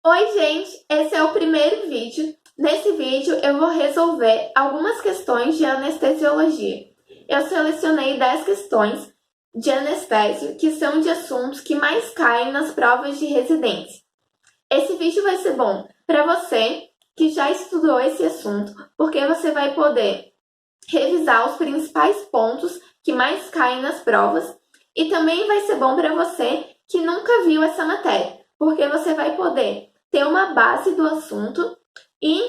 Oi, gente! Esse é o primeiro vídeo. Nesse vídeo, eu vou resolver algumas questões de anestesiologia. Eu selecionei 10 questões de anestésio que são de assuntos que mais caem nas provas de residência. Esse vídeo vai ser bom para você que já estudou esse assunto, porque você vai poder revisar os principais pontos que mais caem nas provas, e também vai ser bom para você que nunca viu essa matéria, porque você vai poder ter uma base do assunto e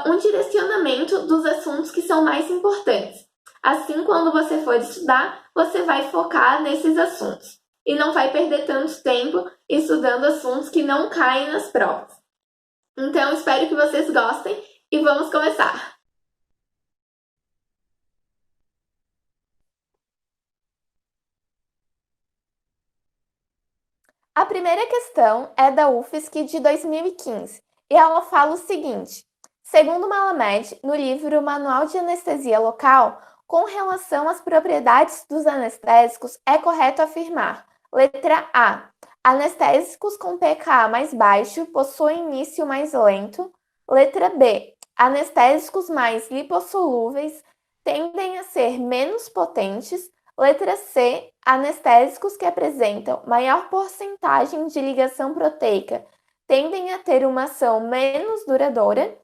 um direcionamento dos assuntos que são mais importantes. Assim, quando você for estudar, você vai focar nesses assuntos e não vai perder tanto tempo estudando assuntos que não caem nas provas. Então, espero que vocês gostem e vamos começar! A primeira questão é da UFSC de 2015 e ela fala o seguinte: segundo Malamed, no livro Manual de Anestesia Local, com relação às propriedades dos anestésicos, é correto afirmar: letra A. Anestésicos com pKa mais baixo possuem início mais lento. Letra B. Anestésicos mais lipossolúveis tendem a ser menos potentes. Letra C. Anestésicos que apresentam maior porcentagem de ligação proteica tendem a ter uma ação menos duradoura.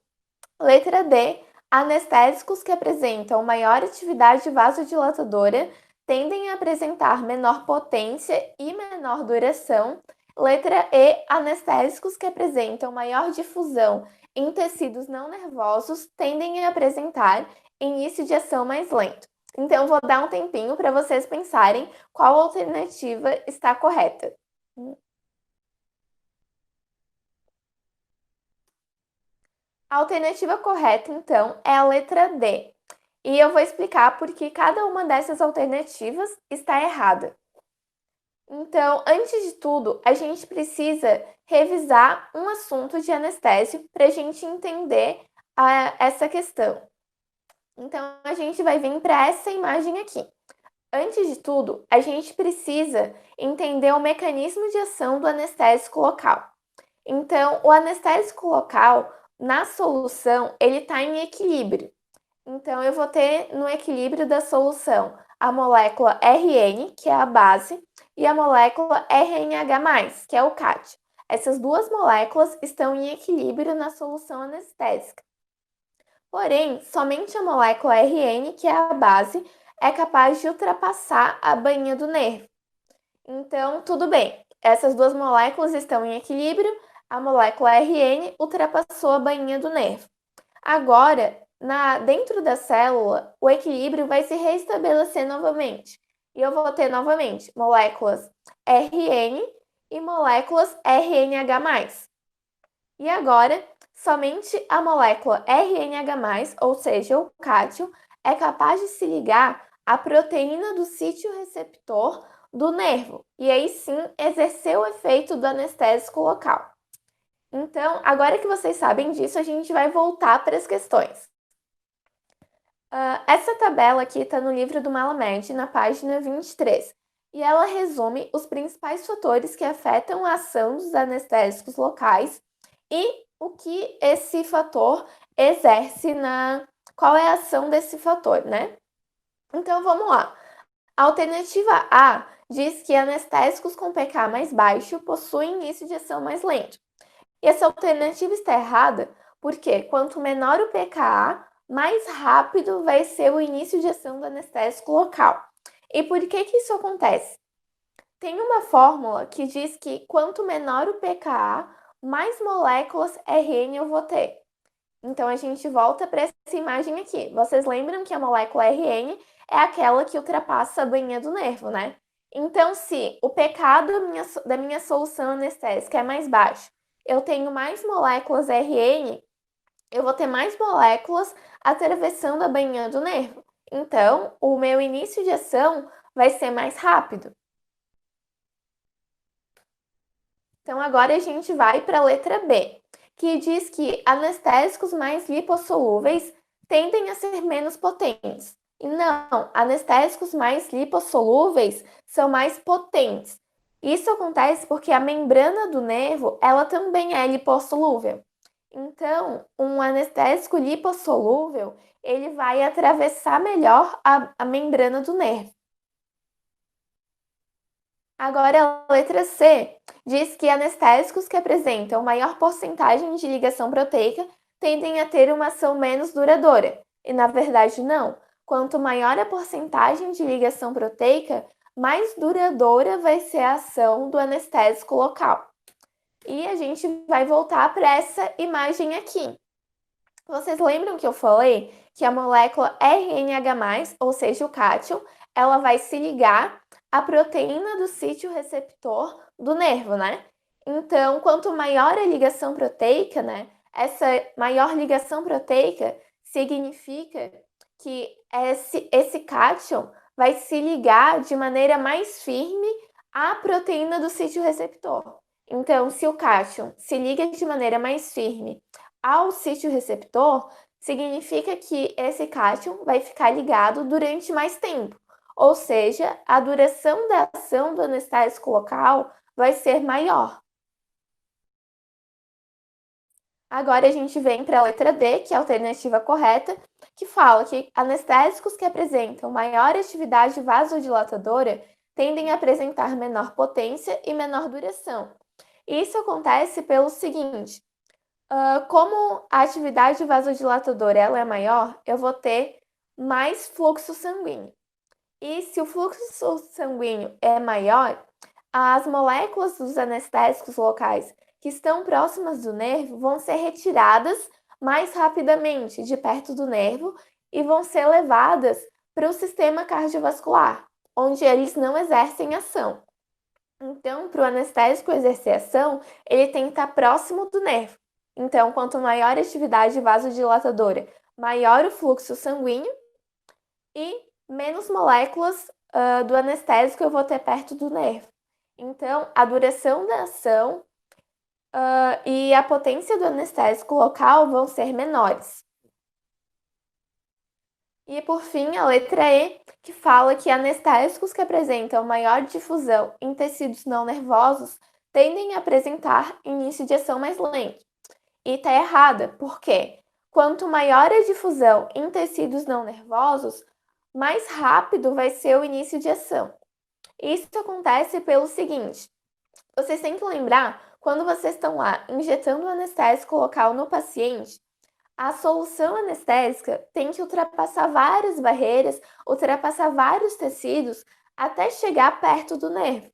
Letra D. Anestésicos que apresentam maior atividade vasodilatadora tendem a apresentar menor potência e menor duração. Letra E. Anestésicos que apresentam maior difusão em tecidos não nervosos tendem a apresentar início de ação mais lento. Então, vou dar um tempinho para vocês pensarem qual alternativa está correta. A alternativa correta, então, é a letra D. E eu vou explicar por que cada uma dessas alternativas está errada. Então, antes de tudo, a gente precisa revisar um assunto de anestésio para a gente entender essa questão. Então, a gente vai vir para essa imagem aqui. Antes de tudo, a gente precisa entender o mecanismo de ação do anestésico local. Então, o anestésico local, na solução, ele está em equilíbrio. Então, eu vou ter no equilíbrio da solução a molécula Rn, que é a base, e a molécula RNH+, que é o cátio. Essas duas moléculas estão em equilíbrio na solução anestésica. Porém, somente a molécula Rn, que é a base, é capaz de ultrapassar a bainha do nervo. Então, tudo bem, essas duas moléculas estão em equilíbrio, a molécula Rn ultrapassou a bainha do nervo. Agora, dentro da célula, o equilíbrio vai se restabelecer novamente. E eu vou ter novamente moléculas Rn e moléculas RNH+. E agora, somente a molécula RNH+, ou seja, o cátio, é capaz de se ligar à proteína do sítio receptor do nervo, e aí sim exercer o efeito do anestésico local. Então, agora que vocês sabem disso, a gente vai voltar para as questões. Essa tabela aqui está no livro do Malamed, na página 23, e ela resume os principais fatores que afetam a ação dos anestésicos locais e o que esse fator exerce qual é a ação desse fator, né? Então, vamos lá. A alternativa A diz que anestésicos com pK mais baixo possuem início de ação mais lento. E essa alternativa está errada porque quanto menor o pKa, mais rápido vai ser o início de ação do anestésico local. E por que isso acontece? Tem uma fórmula que diz que quanto menor o pKa, mais moléculas Rn eu vou ter. Então, a gente volta para essa imagem aqui. Vocês lembram que a molécula Rn é aquela que ultrapassa a bainha do nervo, né? Então, se o pK da minha solução anestésica é mais baixo, eu tenho mais moléculas Rn, eu vou ter mais moléculas atravessando a bainha do nervo. Então, o meu início de ação vai ser mais rápido. Então, agora a gente vai para a letra B, que diz que anestésicos mais lipossolúveis tendem a ser menos potentes. E não, anestésicos mais lipossolúveis são mais potentes. Isso acontece porque a membrana do nervo, ela também é lipossolúvel. Então, um anestésico lipossolúvel, ele vai atravessar melhor a membrana do nervo. Agora, a letra C diz que anestésicos que apresentam maior porcentagem de ligação proteica tendem a ter uma ação menos duradoura. E na verdade, não. Quanto maior a porcentagem de ligação proteica, mais duradoura vai ser a ação do anestésico local. E a gente vai voltar para essa imagem aqui. Vocês lembram que eu falei que a molécula RNH+, ou seja, o cátion, ela vai se ligar à proteína do sítio receptor do nervo, né? Então, quanto maior a ligação proteica, né? Essa maior ligação proteica significa que esse cátion vai se ligar de maneira mais firme à proteína do sítio receptor. Então, se o cátion se liga de maneira mais firme ao sítio receptor, significa que esse cátion vai ficar ligado durante mais tempo, ou seja, a duração da ação do anestésico local vai ser maior. Agora a gente vem para a letra D, que é a alternativa correta, que fala que anestésicos que apresentam maior atividade vasodilatadora tendem a apresentar menor potência e menor duração. Isso acontece pelo seguinte: como a atividade vasodilatadora ela é maior, eu vou ter mais fluxo sanguíneo. E se o fluxo sanguíneo é maior, as moléculas dos anestésicos locais que estão próximas do nervo vão ser retiradas mais rapidamente de perto do nervo e vão ser levadas para o sistema cardiovascular, onde eles não exercem ação. Então, para o anestésico exercer ação, ele tem que estar próximo do nervo. Então, quanto maior a atividade vasodilatadora, maior o fluxo sanguíneo e menos moléculas do anestésico eu vou ter perto do nervo. Então, a duração da ação e a potência do anestésico local vão ser menores. E, por fim, a letra E, que fala que anestésicos que apresentam maior difusão em tecidos não nervosos tendem a apresentar início de ação mais lento. E está errada, porque quanto maior a difusão em tecidos não nervosos, mais rápido vai ser o início de ação. Isso acontece pelo seguinte: vocês têm que lembrar, quando vocês estão lá injetando o anestésico local no paciente, a solução anestésica tem que ultrapassar várias barreiras, ultrapassar vários tecidos até chegar perto do nervo.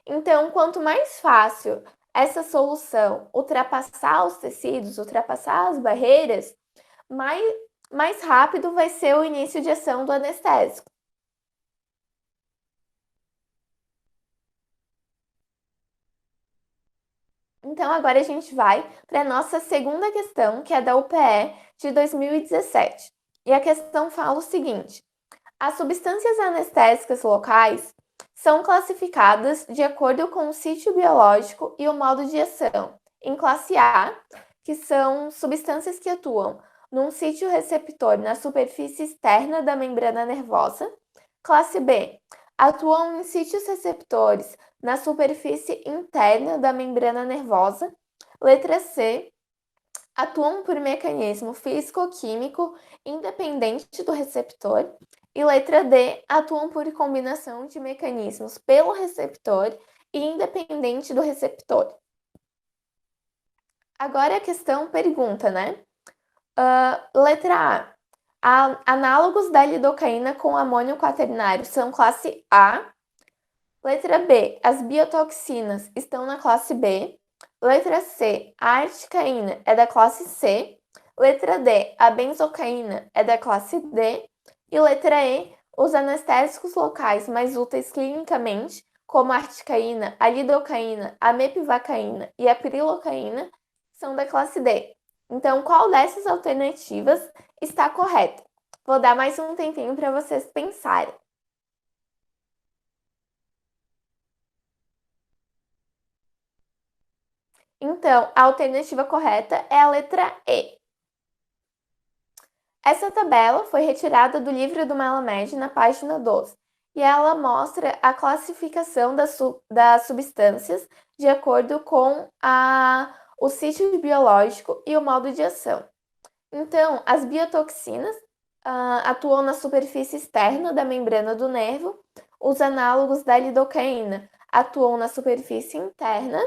Então, quanto mais fácil essa solução ultrapassar os tecidos, ultrapassar as barreiras, mais rápido vai ser o início de ação do anestésico. Então, agora a gente vai para a nossa segunda questão, que é da UPE de 2017. E a questão fala o seguinte: as substâncias anestésicas locais são classificadas de acordo com o sítio biológico e o modo de ação. Em classe A, que são substâncias que atuam num sítio receptor na superfície externa da membrana nervosa. Classe B, atuam em sítios receptores na superfície interna da membrana nervosa. Letra C, atuam por mecanismo físico-químico independente do receptor. E letra D, atuam por combinação de mecanismos pelo receptor e independente do receptor. Agora a questão pergunta, né? Letra A. Análogos da lidocaína com amônio quaternário são classe A. Letra B. As biotoxinas estão na classe B. Letra C. A articaína é da classe C. Letra D. A benzocaína é da classe D. E letra E. Os anestésicos locais mais úteis clinicamente, como a articaína, a lidocaína, a mepivacaína e a pirilocaína, são da classe D. Então, qual dessas alternativas está correta? Vou dar mais um tempinho para vocês pensarem. Então, a alternativa correta é a letra E. Essa tabela foi retirada do livro do Malamed na página 12 e ela mostra a classificação das substâncias de acordo com o sítio biológico e o modo de ação. Então, as biotoxinas atuam na superfície externa da membrana do nervo, os análogos da lidocaína atuam na superfície interna,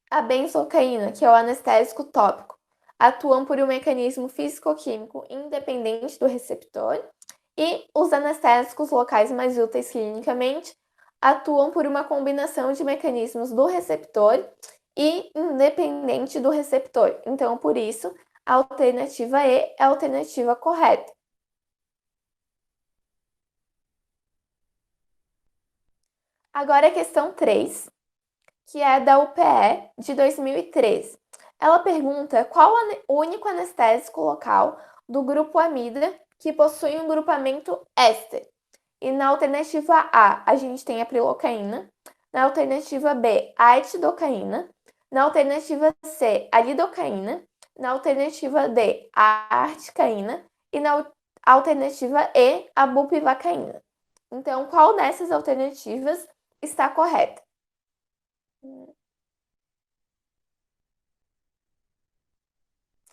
a benzocaína, que é o anestésico tópico, atuam por um mecanismo físico-químico independente do receptor, e os anestésicos locais mais úteis clinicamente atuam por uma combinação de mecanismos do receptor e independente do receptor. Então, por isso, a alternativa E é a alternativa correta. Agora a questão 3, que é da UPE de 2013. Ela pergunta qual o único anestésico local do grupo amida que possui um grupamento éster. E na alternativa A gente tem a prilocaína, na alternativa B, a etidocaína, na alternativa C, a lidocaína, na alternativa D, a articaína e na alternativa E, a bupivacaína. Então, qual dessas alternativas está correta?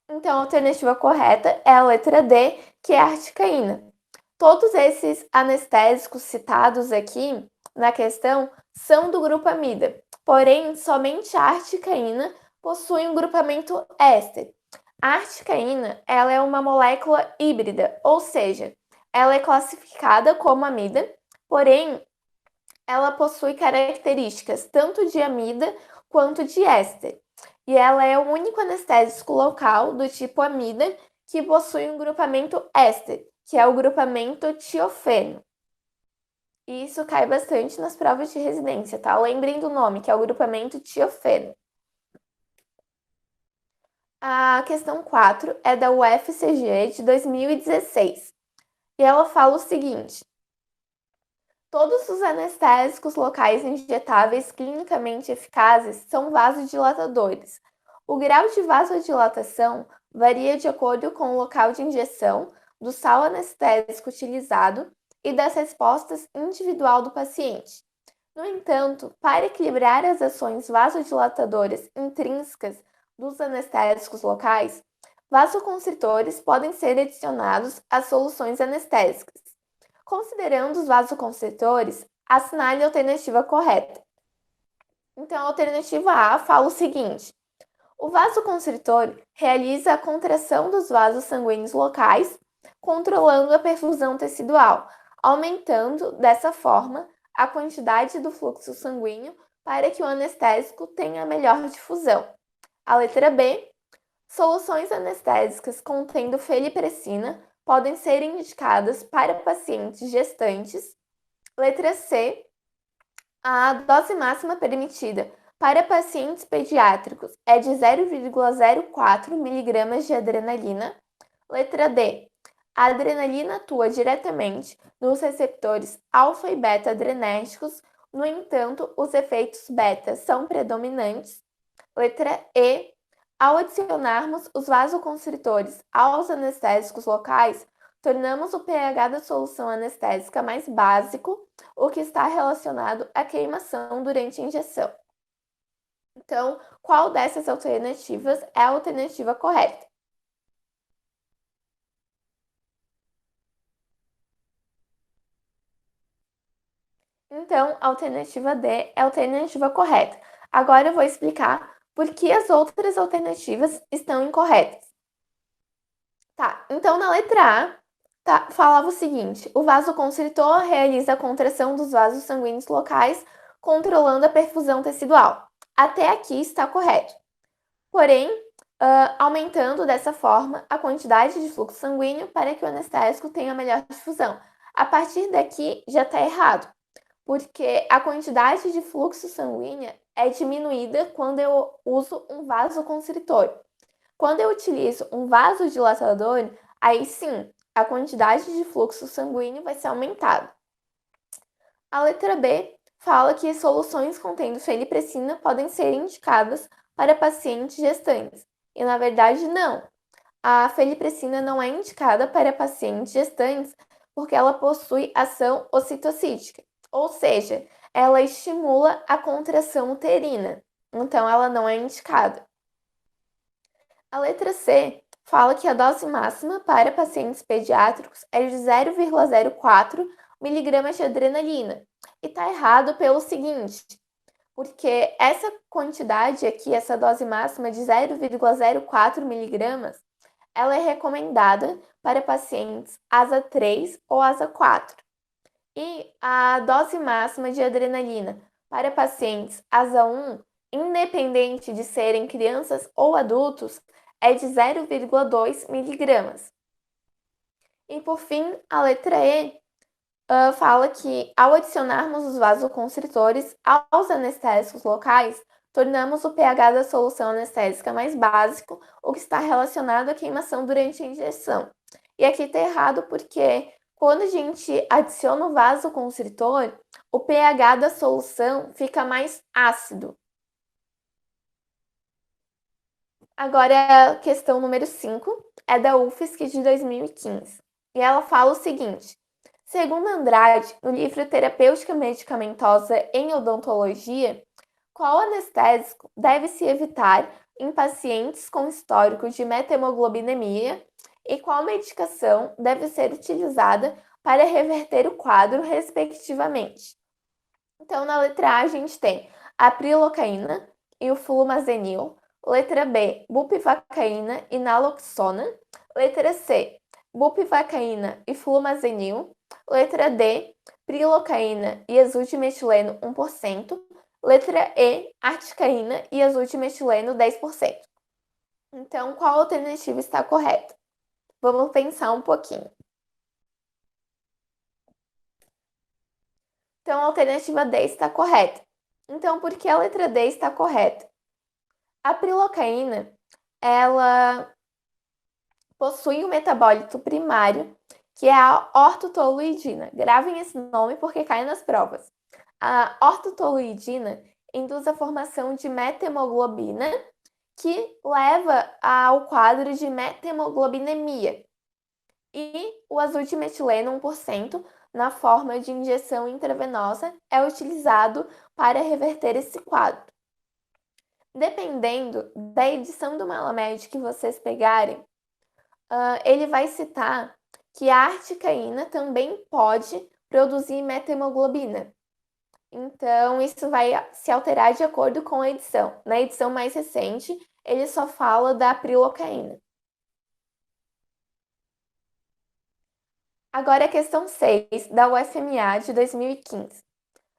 Então, a alternativa correta é a letra D, que é a articaína. Todos esses anestésicos citados aqui na questão são do grupo amida, porém, somente a articaína possui um grupamento éster. A articaína, ela é uma molécula híbrida, ou seja, ela é classificada como amida, porém, ela possui características tanto de amida quanto de éster. E ela é o único anestésico local do tipo amida que possui um grupamento éster, que é o grupamento tiofeno. E isso cai bastante nas provas de residência, tá? Lembrem do nome, que é o grupamento tiofeno. A questão 4 é da UFCG de 2016. E ela fala o seguinte: todos os anestésicos locais injetáveis clinicamente eficazes são vasodilatadores. O grau de vasodilatação varia de acordo com o local de injeção, do sal anestésico utilizado e das respostas individual do paciente. No entanto, para equilibrar as ações vasodilatadoras intrínsecas dos anestésicos locais, vasoconstritores podem ser adicionados às soluções anestésicas. Considerando os vasoconstritores, assinale a alternativa correta. Então, a alternativa A fala o seguinte: o vasoconstritor realiza a contração dos vasos sanguíneos locais, controlando a perfusão tecidual, aumentando, dessa forma, a quantidade do fluxo sanguíneo para que o anestésico tenha melhor difusão. A letra B, soluções anestésicas contendo felipressina podem ser indicadas para pacientes gestantes. Letra C, a dose máxima permitida para pacientes pediátricos é de 0,04 mg de adrenalina. Letra D, a adrenalina atua diretamente nos receptores alfa e beta adrenérgicos, no entanto, os efeitos beta são predominantes. Letra E, ao adicionarmos os vasoconstritores aos anestésicos locais, tornamos o pH da solução anestésica mais básico, o que está relacionado à queimação durante a injeção. Então, qual dessas alternativas é a alternativa correta? Então, a alternativa D é a alternativa correta. Agora eu vou explicar por que as outras alternativas estão incorretas. Tá, então na letra A, falava o seguinte: o vasoconstritor realiza a contração dos vasos sanguíneos locais, controlando a perfusão tecidual. Até aqui está correto. Porém, aumentando dessa forma a quantidade de fluxo sanguíneo para que o anestésico tenha melhor difusão. A partir daqui já está errado, porque a quantidade de fluxo sanguíneo é diminuída quando eu uso um vasoconstritor. Quando eu utilizo um vasodilatador, aí sim, a quantidade de fluxo sanguíneo vai ser aumentada. A letra B fala que soluções contendo fenipressina podem ser indicadas para pacientes gestantes. E na verdade, não. A fenipressina não é indicada para pacientes gestantes porque ela possui ação ocitocítica, ou seja, ela estimula a contração uterina, então ela não é indicada. A letra C fala que a dose máxima para pacientes pediátricos é de 0,04 miligramas de adrenalina. E está errado pelo seguinte, porque essa quantidade aqui, essa dose máxima de 0,04 miligramas, ela é recomendada para pacientes ASA 3 ou ASA 4. E a dose máxima de adrenalina para pacientes ASA 1, independente de serem crianças ou adultos, é de 0,2 miligramas. E por fim, a letra E fala que ao adicionarmos os vasoconstritores aos anestésicos locais, tornamos o pH da solução anestésica mais básico, o que está relacionado à queimação durante a injeção. E aqui está errado porque quando a gente adiciona o vasoconstritor, o pH da solução fica mais ácido. Agora, a questão número 5 é da UFSC de 2015. E ela fala o seguinte: segundo Andrade, no livro Terapêutica Medicamentosa em Odontologia, qual anestésico deve-se evitar em pacientes com histórico de methemoglobinemia e qual medicação deve ser utilizada para reverter o quadro, respectivamente? Então, na letra A, a gente tem a prilocaína e o flumazenil. Letra B, bupivacaína e naloxona. Letra C, bupivacaína e flumazenil. Letra D, prilocaína e azul de metileno 1%. Letra E, articaína e azul de metileno 10%. Então, qual alternativa está correta? Vamos pensar um pouquinho. Então, a alternativa D está correta. Então, por que a letra D está correta? A prilocaína, ela possui um metabólito primário, que é a ortotoluidina. Gravem esse nome porque cai nas provas. A ortotoluidina induz a formação de methemoglobina, que leva ao quadro de methemoglobinemia. E o azul de metileno 1%, na forma de injeção intravenosa, é utilizado para reverter esse quadro. Dependendo da edição do Malamed que vocês pegarem, ele vai citar que a articaína também pode produzir methemoglobina. Então, isso vai se alterar de acordo com a edição. Na edição mais recente, ele só fala da prilocaína. Agora a questão 6 da UFMA de 2015.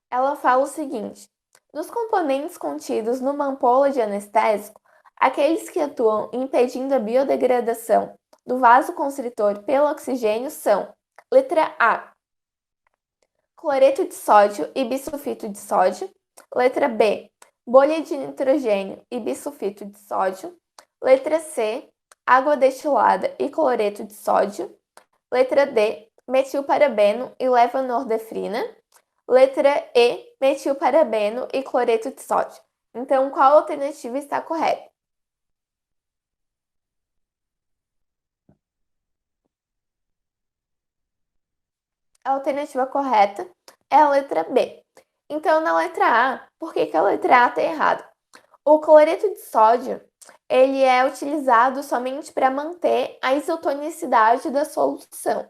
Ela fala o seguinte: dos componentes contidos numa ampola de anestésico, aqueles que atuam impedindo a biodegradação do vasoconstritor pelo oxigênio são: letra A, cloreto de sódio e bisulfito de sódio. Letra B, bolha de nitrogênio e bisulfito de sódio. Letra C, água destilada e cloreto de sódio. Letra D, metilparabeno e levonorfina. Letra E, metilparabeno e cloreto de sódio. Então, qual alternativa está correta? A alternativa correta é a letra B. Então, na letra A, por que a letra A está errada? O cloreto de sódio, ele é utilizado somente para manter a isotonicidade da solução.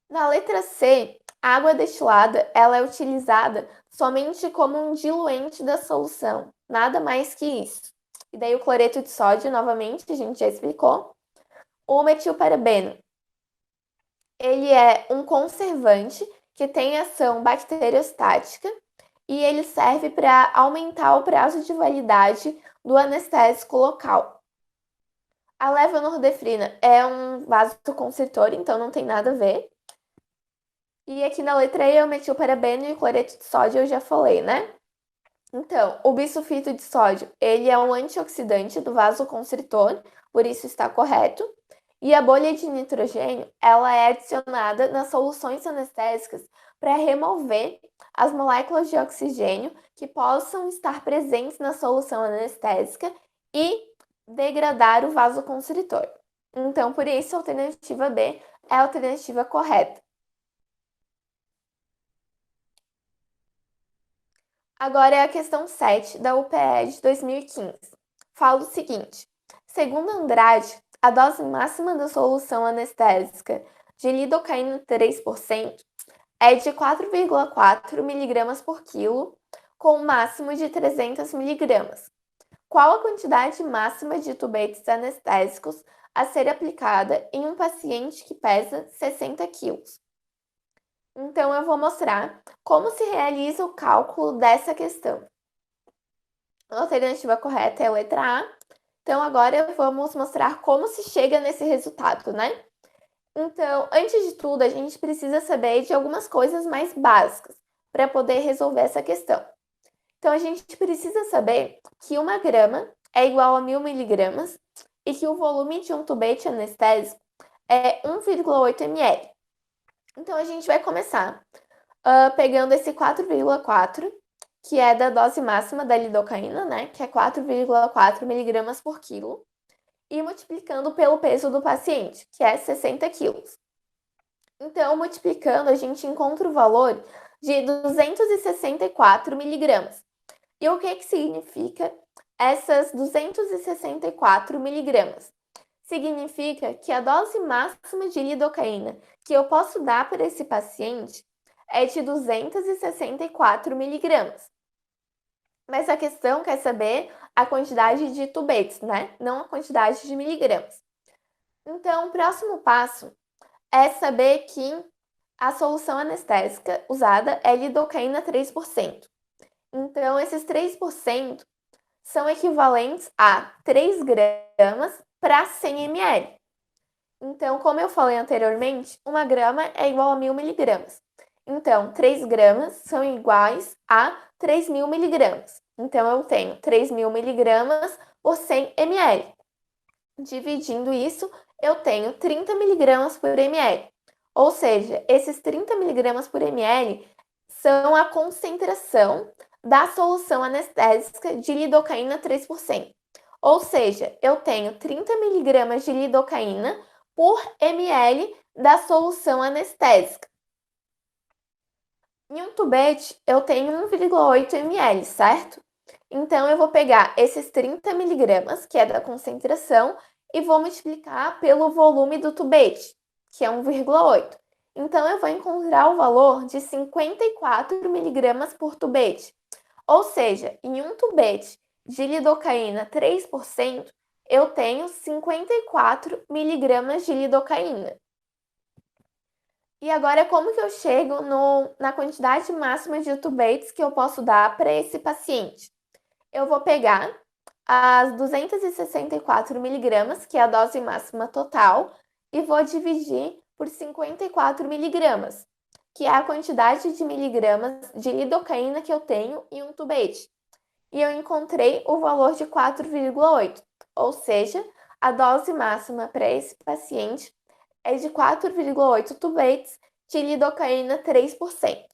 Na letra C, a água destilada, ela é utilizada somente como um diluente da solução, nada mais que isso. E daí o cloreto de sódio, novamente, a gente já explicou. O metilparabeno, ele é um conservante que tem ação bacteriostática e ele serve para aumentar o prazo de validade do anestésico local. A levonorfina é um vasoconstritor, então não tem nada a ver. E aqui na letra E, o metilparabeno e o cloreto de sódio eu já falei, né? Então, o bisulfito de sódio, ele é um antioxidante do vasoconstritor, por isso está correto. E a bolha de nitrogênio, ela é adicionada nas soluções anestésicas para remover as moléculas de oxigênio que possam estar presentes na solução anestésica e degradar o vasoconstritor. Então, por isso, a alternativa B é a alternativa correta. Agora é a questão 7 da UPE de 2015. Fala o seguinte: segundo Andrade, a dose máxima da solução anestésica de lidocaína 3% é de 4,4 mg por quilo, com um máximo de 300 mg. Qual a quantidade máxima de tubetes anestésicos a ser aplicada em um paciente que pesa 60 kg? Então, eu vou mostrar como se realiza o cálculo dessa questão. A alternativa correta é a letra A. Então, agora vamos mostrar como se chega nesse resultado, né? Então, antes de tudo, a gente precisa saber de algumas coisas mais básicas para poder resolver essa questão. Então, a gente precisa saber que 1 grama é igual a 1000 miligramas e que o volume de um tubete anestésico é 1,8 ml. Então, a gente vai começar pegando esse 4,4, que é da dose máxima da lidocaína, né? Que é 4,4 miligramas por quilo, e multiplicando pelo peso do paciente, que é 60 quilos. Então, multiplicando, a gente encontra o valor de 264 miligramas. E o que significa essas 264 miligramas? Significa que a dose máxima de lidocaína que eu posso dar para esse paciente é de 264 miligramas. Mas a questão quer saber a quantidade de tubetes, né? Não a quantidade de miligramas. Então, o próximo passo é saber que a solução anestésica usada é lidocaína 3%. Então, esses 3% são equivalentes a 3 gramas para 100 ml. Então, como eu falei anteriormente, 1 grama é igual a 1000 miligramas. Então, 3 gramas são iguais a 3.000 miligramas. Então, eu tenho 3.000 miligramas por 100 ml. Dividindo isso, eu tenho 30 miligramas por ml. Ou seja, esses 30 miligramas por ml são a concentração da solução anestésica de lidocaína 3%. Ou seja, eu tenho 30 miligramas de lidocaína por ml da solução anestésica. Em um tubete, eu tenho 1,8 ml, certo? Então, eu vou pegar esses 30 miligramas, que é da concentração, e vou multiplicar pelo volume do tubete, que é 1,8. Então, eu vou encontrar o valor de 54 miligramas por tubete. Ou seja, em um tubete de lidocaína 3%, eu tenho 54 miligramas de lidocaína. E agora, como que eu chego na quantidade máxima de tubetes que eu posso dar para esse paciente? Eu vou pegar as 264 miligramas, que é a dose máxima total, e vou dividir por 54 miligramas, que é a quantidade de miligramas de lidocaína que eu tenho em um tubete. E eu encontrei o valor de 4,8, ou seja, a dose máxima para esse paciente é de 4,8 tubetes de lidocaína 3%.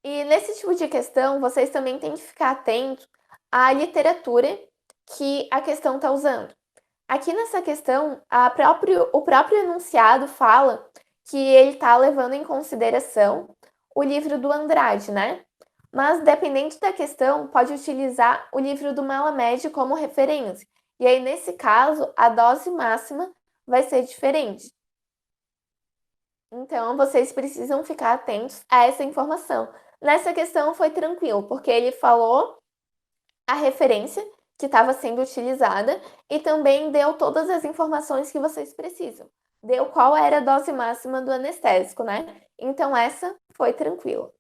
E nesse tipo de questão, vocês também têm que ficar atentos à literatura que a questão está usando. Aqui nessa questão, o próprio enunciado fala que ele está levando em consideração o livro do Andrade, né? Mas, dependendo da questão, pode utilizar o livro do Mallamed como referência. E aí, nesse caso, a dose máxima vai ser diferente. Então, vocês precisam ficar atentos a essa informação. Nessa questão foi tranquilo, porque ele falou a referência que estava sendo utilizada e também deu todas as informações que vocês precisam. Deu qual era a dose máxima do anestésico, né? Então, essa foi tranquila.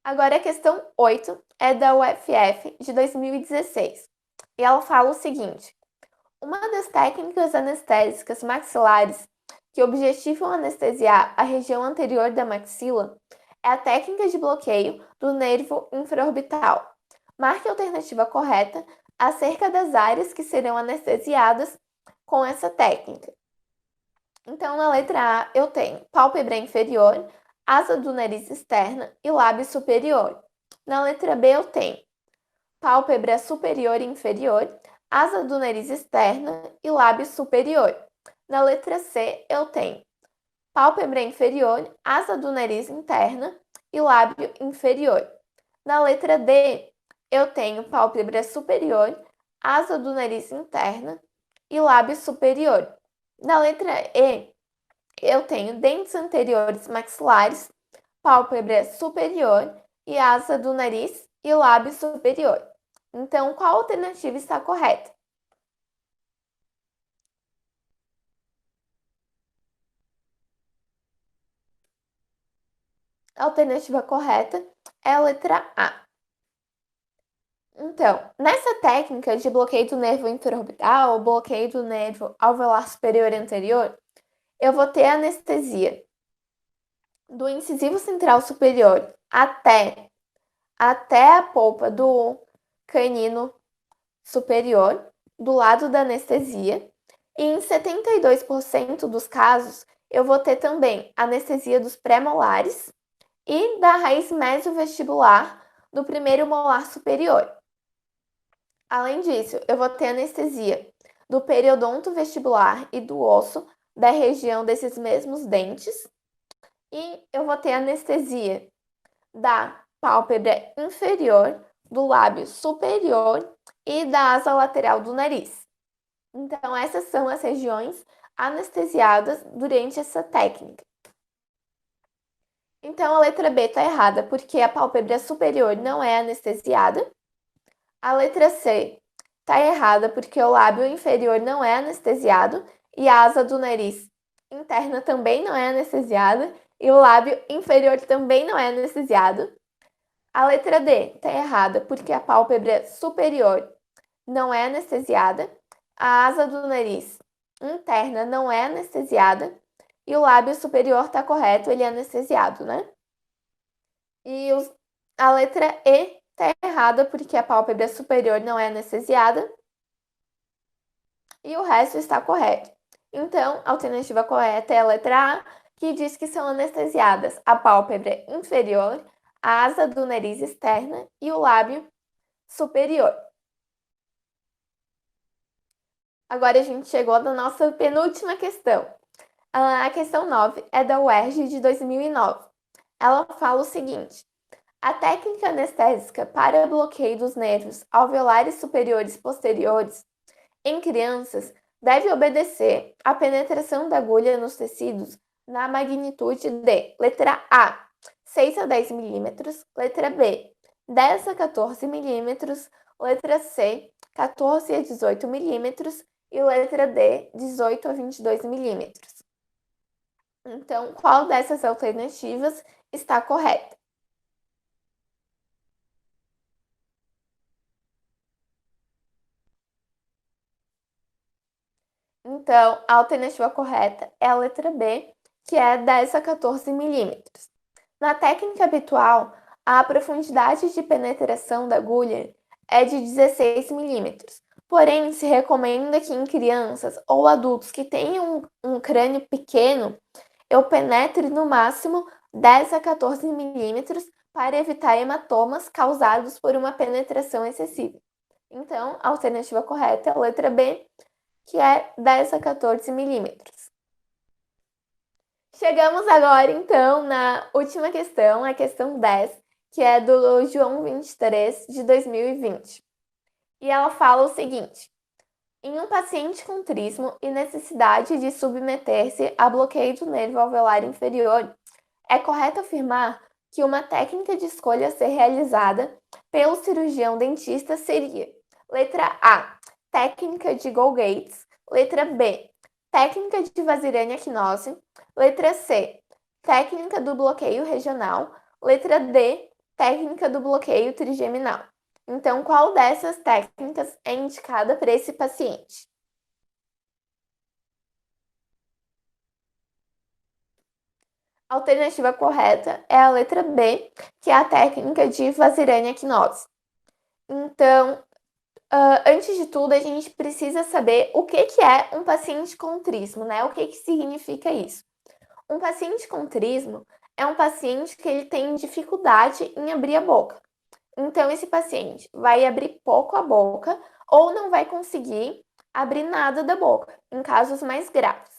Agora, a questão 8 é da UFF de 2016. E ela fala o seguinte: uma das técnicas anestésicas maxilares que objetivam anestesiar a região anterior da maxila é a técnica de bloqueio do nervo infraorbital. Marque a alternativa correta acerca das áreas que serão anestesiadas com essa técnica. Então, na letra A, eu tenho pálpebra inferior, asa do nariz externa e lábio superior. Na letra B, eu tenho pálpebra superior e inferior, asa do nariz externa e lábio superior. Na letra C, eu tenho pálpebra inferior, asa do nariz interna e lábio inferior. Na letra D, eu tenho pálpebra superior, asa do nariz interna e lábio superior. Na letra E, eu tenho dentes anteriores maxilares, pálpebra superior e asa do nariz e lábio superior. Então, qual alternativa está correta? A alternativa correta é a letra A. Então, nessa técnica de bloqueio do nervo interorbital, ou bloqueio do nervo alveolar superior e anterior, eu vou ter anestesia do incisivo central superior até a polpa do canino superior, do lado da anestesia, e em 72% dos casos, eu vou ter também anestesia dos pré-molares e da raiz mesovestibular do primeiro molar superior. Além disso, eu vou ter anestesia do periodonto vestibular e do osso da região desses mesmos dentes. E eu vou ter anestesia da pálpebra inferior, do lábio superior e da asa lateral do nariz. Então, essas são as regiões anestesiadas durante essa técnica. Então, a letra B está errada, porque a pálpebra superior não é anestesiada. A letra C está errada, porque o lábio inferior não é anestesiado e a asa do nariz interna também não é anestesiada e o lábio inferior também não é anestesiado. A letra D está errada, porque a pálpebra superior não é anestesiada, a asa do nariz interna não é anestesiada e o lábio superior está correto, ele é anestesiado, né? E a letra E está errada, porque a pálpebra superior não é anestesiada e o resto está correto. Então, a alternativa correta é a letra A, que diz que são anestesiadas a pálpebra inferior, a asa do nariz externa e o lábio superior. Agora a gente chegou na nossa penúltima questão. A questão 9 é da UERJ de 2009. Ela fala o seguinte: a técnica anestésica para bloqueio dos nervos alveolares superiores posteriores em crianças deve obedecer à penetração da agulha nos tecidos na magnitude de letra A, 6 a 10 milímetros, letra B, 10 a 14 milímetros, letra C, 14 a 18 milímetros e letra D, 18 a 22 milímetros. Então, qual dessas alternativas está correta? Então, a alternativa correta é a letra B, que é 10 a 14 milímetros. Na técnica habitual, a profundidade de penetração da agulha é de 16 milímetros. Porém, se recomenda que em crianças ou adultos que tenham um crânio pequeno, eu penetre no máximo 10 a 14 milímetros para evitar hematomas causados por uma penetração excessiva. Então, a alternativa correta é a letra B, que é 10 a 14 milímetros. Chegamos agora, então, na última questão, a questão 10, que é do João 23, de 2020. E ela fala o seguinte: em um paciente com trismo e necessidade de submeter-se a bloqueio do nervo alveolar inferior, é correto afirmar que uma técnica de escolha a ser realizada pelo cirurgião dentista seria: letra A, técnica de Gold-Gates, letra B, técnica de Vazirana-Knose, letra C, técnica do bloqueio regional, letra D, técnica do bloqueio trigeminal. Então, qual dessas técnicas é indicada para esse paciente? A alternativa correta é a letra B, que é a técnica de Vazirana-Knose. Então, antes de tudo, a gente precisa saber o que é um paciente com trismo, né? O que significa isso? Um paciente com trismo é um paciente que ele tem dificuldade em abrir a boca. Então, esse paciente vai abrir pouco a boca ou não vai conseguir abrir nada da boca, em casos mais graves.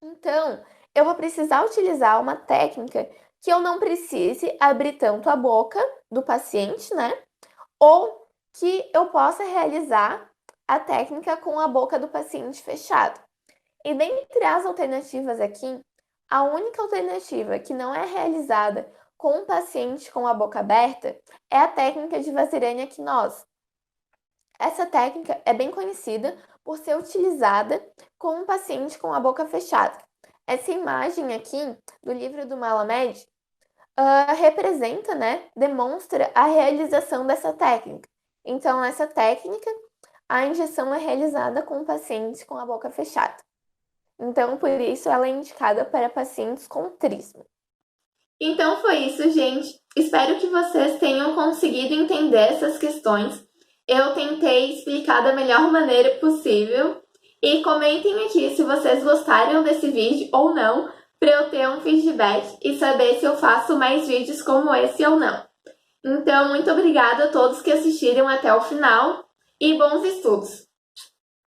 Então, eu vou precisar utilizar uma técnica que eu não precise abrir tanto a boca do paciente, né? Ou que eu possa realizar a técnica com a boca do paciente fechada. E dentre as alternativas aqui, a única alternativa que não é realizada com o paciente com a boca aberta é a técnica de Vazirânia quinosa. Essa técnica é bem conhecida por ser utilizada com um paciente com a boca fechada. Essa imagem aqui do livro do Malamed representa, né, demonstra a realização dessa técnica. Então, nessa técnica, a injeção é realizada com o paciente com a boca fechada. Então, por isso, ela é indicada para pacientes com trismo. Então, foi isso, gente. Espero que vocês tenham conseguido entender essas questões. Eu tentei explicar da melhor maneira possível. E comentem aqui se vocês gostaram desse vídeo ou não, para eu ter um feedback e saber se eu faço mais vídeos como esse ou não. Então, muito obrigada a todos que assistiram até o final e bons estudos!